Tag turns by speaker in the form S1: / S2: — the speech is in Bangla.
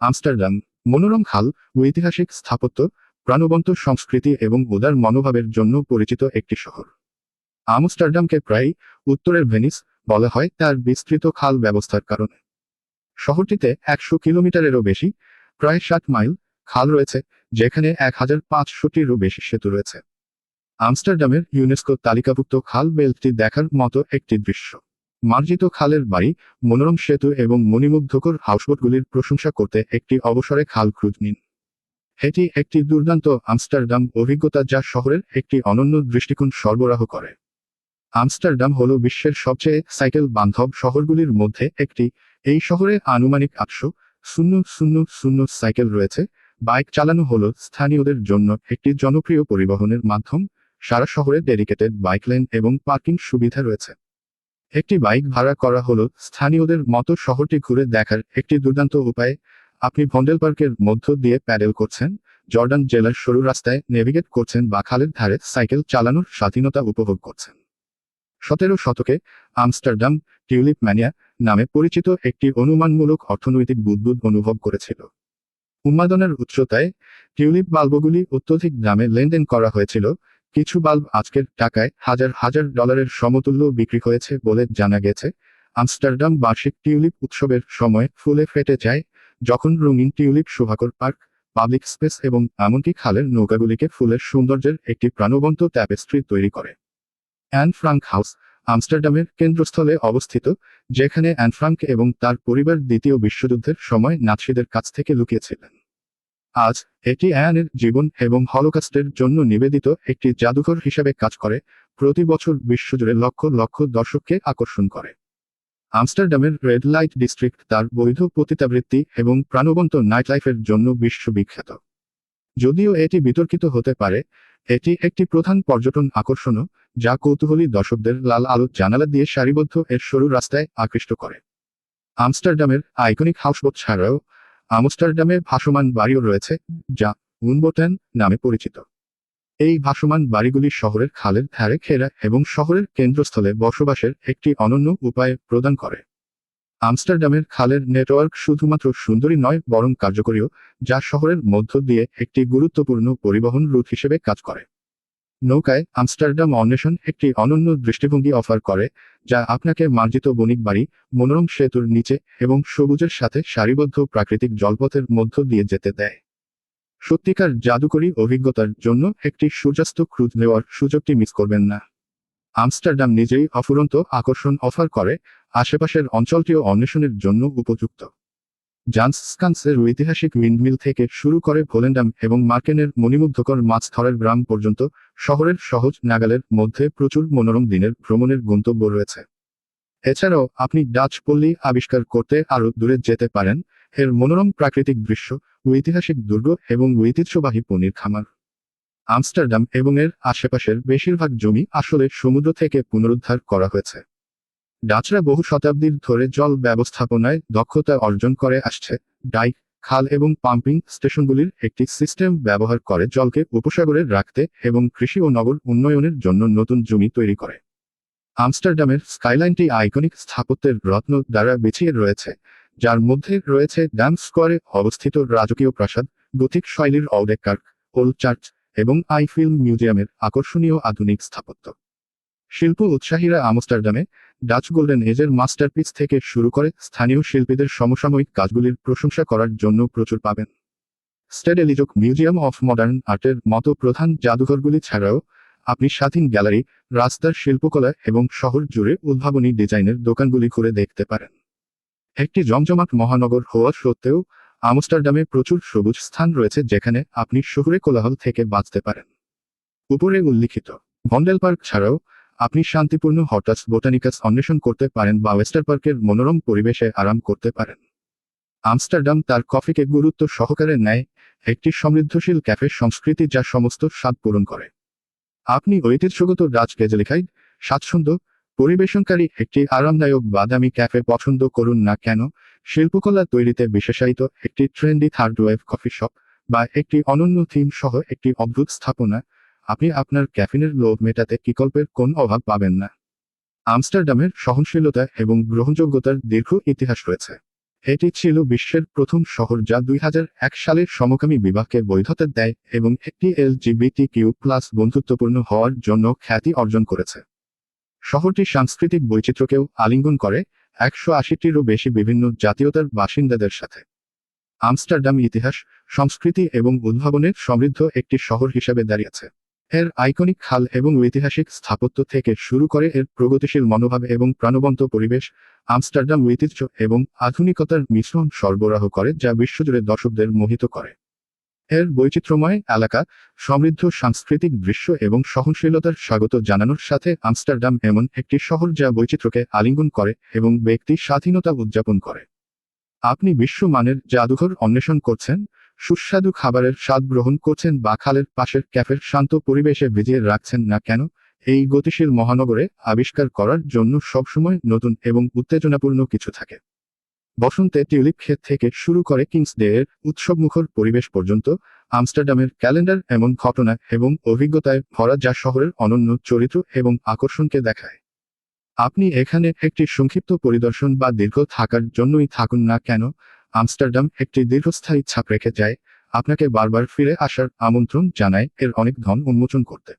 S1: আমস্টারডাম মনোরম খাল, ঐতিহাসিক স্থাপত্য, প্রাণবন্ত সংস্কৃতি এবং উদার মনোভাবের জন্য পরিচিত একটি শহর। আমস্টারডামকে প্রায়ই উত্তরের ভেনিস বলা হয় তার বিস্তৃত খাল ব্যবস্থার কারণে। শহরটিতে 100 কিলোমিটারেরও বেশি, প্রায় 60 মাইল খাল রয়েছে, যেখানে 1500টিরও বেশি সেতু রয়েছে। আমস্টারডামের ইউনেস্কো তালিকাভুক্ত খাল বেল্টটি দেখার মতো একটি দৃশ্য। মার্জিত খালের বাড়ি, মনোরম সেতু এবং মণিমুগ্ধকর হাউসবোটগুলির প্রশংসা করতে একটি অবসরে খাল ক্রুজ নিন। এটি একটি দুর্দান্ত আমস্টারডাম অভিজ্ঞতা যা শহরের একটি অনন্য দৃষ্টিকোণ সরবরাহ করে। আমস্টারডাম হল বিশ্বের সবচেয়ে সাইকেল বান্ধব শহরগুলির মধ্যে একটি। এই শহরে আনুমানিক 800,000 সাইকেল রয়েছে। বাইক চালানো হলো স্থানীয়দের জন্য একটি জনপ্রিয় পরিবহনের মাধ্যম। সারা শহরে ডেডিকেটেড বাইক লেন এবং পার্কিং সুবিধা রয়েছে। একটি বাইক ভাড়া করা হলো স্থানীয়দের মতো শহরটি ঘুরে দেখার একটি দুর্দান্ত উপায়। আপনি ভন্ডেল পার্কের মধ্য দিয়ে প্যাডেল করছেন, জর্ডান জেলার সরু রাস্তায় নেভিগেট করছেন বা খালের ধারে সাইকেল চালানোর স্বাধীনতা উপভোগ করছেন। 17 শতকে আমস্টারডাম টিউলিপ ম্যানিয়া নামে পরিচিত একটি অনুমানমূলক অর্থনৈতিক বুদবুদ অনুভব করেছিল। উন্মাদনার উচ্চতায় টিউলিপ বাল্বগুলি অত্যধিক দামে লেনদেন করা হয়েছিল। কিছু বাল্ব আজকের টাকায় হাজার হাজার ডলারের সমতুল্য বিক্রি হয়েছে বলে জানা গেছে। আমস্টারডাম বার্ষিক টিউলিপ উৎসবের সময় ফুলে ফেটে যায়, যখন রঙিন টিউলিপ শোভাকর পার্ক, পাবলিক স্পেস এবং এমনকি খালের নৌকাগুলিকে ফুলের সৌন্দর্যের একটি প্রাণবন্ত ট্যাপেস্ট্রি তৈরি করে। অ্যান ফ্রাঙ্ক হাউস আমস্টারডামের কেন্দ্রস্থলে অবস্থিত, যেখানে অ্যান ফ্রাঙ্ক এবং তার পরিবার দ্বিতীয় বিশ্বযুদ্ধের সময় নাৎসিদের কাছ থেকে লুকিয়েছিলেন। আজ এটি অ্যানের জীবন এবং হলোকস্টের জন্য নিবেদিত একটি জাদুঘর হিসাবে কাজ করে, প্রতি বছর বিশ্বজুড়ে লক্ষ লক্ষ দর্শককে আকর্ষণ করে। আমস্টারডামের রেড লাইট ডিস্ট্রিক্ট তার বৈধ পতিতাবৃত্তি এবং প্রাণবন্ত নাইটলাইফের জন্য বিশ্ববিখ্যাত। যদিও এটি বিতর্কিত হতে পারে, এটি একটি প্রধান পর্যটন আকর্ষণও, যা কৌতূহলী দর্শকদের লাল আলো জানালা দিয়ে সারিবদ্ধ এর সরু রাস্তায় আকৃষ্ট করে। আমস্টারডামের আইকনিক হাউসবোট ছাড়াও আমস্টারডামে ভাসমান বাড়িও রয়েছে, যা উনবোটেন নামে পরিচিত। এই ভাসমান বাড়িগুলি শহরের খালের ধারে ঘেরা এবং শহরের কেন্দ্রস্থলে বসবাসের একটি অনন্য উপায় প্রদান করে। আমস্টারডামের খালের নেটওয়ার্ক শুধুমাত্র সুন্দরী নয় বরং কার্যকরীও, যা শহরের মধ্য দিয়ে একটি গুরুত্বপূর্ণ পরিবহন রুট হিসেবে কাজ করে। নৌকায় আমস্টারডাম অন্বেষণ একটি অনন্য দৃষ্টিভঙ্গি অফার করে, যা আপনাকে মার্জিত বণিক বাড়ি, মনোরম সেতুর নিচে এবং সবুজের সাথে সারিবদ্ধ প্রাকৃতিক জলপথের মধ্য দিয়ে যেতে দেয়। সত্যিকার জাদুকরী অভিজ্ঞতার জন্য একটি সূর্যাস্ত ক্রুজ নেওয়ার সুযোগটি মিস করবেন না। আমস্টারডাম নিজেই অফুরন্ত আকর্ষণ অফার করে, আশেপাশের অঞ্চলটিও অন্বেষণের জন্য উপযুক্ত। জান্সকান্সের ঐতিহাসিক উইন্ডমিল থেকে শুরু করে ভোলেন্ডাম এবং মার্কেনের মণিমুগ্ধকর মাছ ধরার গ্রাম পর্যন্ত শহরের সহজ নাগালের মধ্যে প্রচুর মনোরম দিনের ভ্রমণের গন্তব্য রয়েছে। এছাড়াও আপনি ডাচ পল্লী আবিষ্কার করতে আরও দূরে যেতে পারেন, এর মনোরম প্রাকৃতিক দৃশ্য, ঐতিহাসিক দুর্গ এবং ঐতিহ্যবাহী পনির খামার। আমস্টারডাম এবং এর আশেপাশের বেশিরভাগ জমি আসলে সমুদ্র থেকে পুনরুদ্ধার করা হয়েছে। ডাচরা বহু শতাব্দীর ধরে জল ব্যবস্থাপনায় দক্ষতা অর্জন করে আসছে। ডাইক, খাল এবং পাম্পিং স্টেশনগুলির একটি সিস্টেম ব্যবহার করে জলকে উপসাগরে রাখতে এবং কৃষি ও নগর উন্নয়নের জন্য নতুন জমি তৈরি করে। আমস্টারডামের স্কাইলাইনটি আইকনিক স্থাপত্যের রত্ন দ্বারা বিছিয়ে রয়েছে, যার মধ্যে রয়েছে ড্যাম স্কোয়ারে অবস্থিত রাজকীয় প্রাসাদ, গথিক শৈলীর অউডেকার্ক, ওল্ড চার্চ এবং আইফিল মিউজিয়ামের আকর্ষণীয় আধুনিক স্থাপত্য। শিল্প উৎসাহীরা আমস্টারডামে ডাচ গোল্ডেন এজের মাস্টারপিস থেকে শুরু করে স্থানীয় শিল্পীদের সমসাময়িক কাজগুলির প্রশংসা করার জন্য প্রচুর পাবেন। স্টেডেলিজক মিউজিয়াম অফ মডার্ন আর্টের মতো প্রধান জাদুঘরগুলি ছাড়াও আপনি স্বাধীন গ্যালারি, রাস্তার শিল্পকলা এবং শহর জুড়ে উদ্ভাবনী ডিজাইনের দোকানগুলি ঘুরে দেখতে পারেন। একটি জমজমাট মহানগর হওয়া সত্ত্বেও আমস্টারডামে প্রচুর সবুজ স্থান রয়েছে যেখানে আপনি শহুরে কোলাহল থেকে বাঁচতে পারেন। উপরে উল্লিখিত ভন্ডেল পার্ক ছাড়াও আপনি শান্তিপূর্ণ হটাস বোটানিকাস অন্বেষণ করতে পারেন বা ওয়েস্টার পার্কের মনোরম পরিবেশে আরাম করতে পারেন। আমস্টারডাম তার কফিকে গুরুত্ব সহকারে নেয়, একটি সমৃদ্ধশীল ক্যাফে সংস্কৃতি যা সমস্ত স্বাদ পূরণ করে। আপনি ঐতিহ্যগত ডাচ গেজেলিখাইড স্বাচ্ছন্দ্য পরিবেশনকারী একটি আরামদায়ক বাদামি ক্যাফে পছন্দ করুন না কেন, শিল্পকলা তৈরিতে বিশেষায়িত একটি trendy third wave coffee shop বা একটি অনন্য থিম সহ একটি অদ্ভুত স্থাপনা, আপনি আপনার ক্যাফিনের লোভ মেটাতে বিকল্পের কোন অভাব পাবেন না। আমস্টারডামের সহনশীলতা এবং গ্রহণযোগ্যতার দীর্ঘ ইতিহাস রয়েছে। এটি ছিল বিশ্বের প্রথম শহর যা 2001 সালের সমকামী বিবাহকে বৈধতা দেয় এবং একটি LGBTQ+ বন্ধুত্বপূর্ণ হওয়ার জন্য খ্যাতি অর্জন করেছে। শহরটি সাংস্কৃতিক বৈচিত্র্যকেও আলিঙ্গন করে, 180টিরও বেশি বিভিন্ন জাতীয়তার বাসিন্দাদের সাথে। আমস্টারডাম ইতিহাস, সংস্কৃতি এবং উদ্ভাবনের সমৃদ্ধ একটি শহর হিসেবে দাঁড়িয়েছে। এর আইকনিক খাল এবং ঐতিহাসিক স্থাপত্য থেকে শুরু করে এর প্রগতিশীল মনোভাব এবং প্রাণবন্ত পরিবেশ, আমস্টারডাম ঐতিহ্য এবং আধুনিকতার মিশ্রণ সরবরাহ করে যা বিশ্বজুড়ে দর্শকদের মোহিত করে। এর বৈচিত্র্যময় এলাকা, সমৃদ্ধ সাংস্কৃতিক দৃশ্য এবং সহনশীলতার স্বাগত জানানোর সাথে আমস্টারডাম এমন একটি শহর যা বৈচিত্র্যকে আলিঙ্গন করে এবং ব্যক্তি স্বাধীনতা উদযাপন করে। আপনি বিশ্বমানের জাদুঘর অন্বেষণ করছেন, সুস্বাদু খাবারের স্বাদ গ্রহণ করছেন বা খালের পাশের ক্যাফের শান্ত পরিবেশে ভিজিয়ে রাখছেন না কেন, এই গতিশীল মহানগরে আবিষ্কার করার জন্য সবসময় নতুন এবং উত্তেজনাপূর্ণ কিছু থাকে। বসন্তে টিউলিপ ক্ষেত থেকে শুরু করে কিংস ডে এর উৎসবমুখর পরিবেশ পর্যন্ত, আমস্টারডামের ক্যালেন্ডার এমন ঘটনা এবং অভিজ্ঞতায় ভরা যা শহরের অনন্য চরিত্র এবং আকর্ষণকে দেখায়। আপনি এখানে একটি সংক্ষিপ্ত পরিদর্শন বা দীর্ঘ থাকার জন্যই থাকুন না কেন, আমস্টারডাম একটি দীর্ঘস্থায়ী ছাপ রেখে যায়, আপনাকে বারবার ফিরে আসার আমন্ত্রণ জানায় এর অনেক ধন উন্মোচন করতে।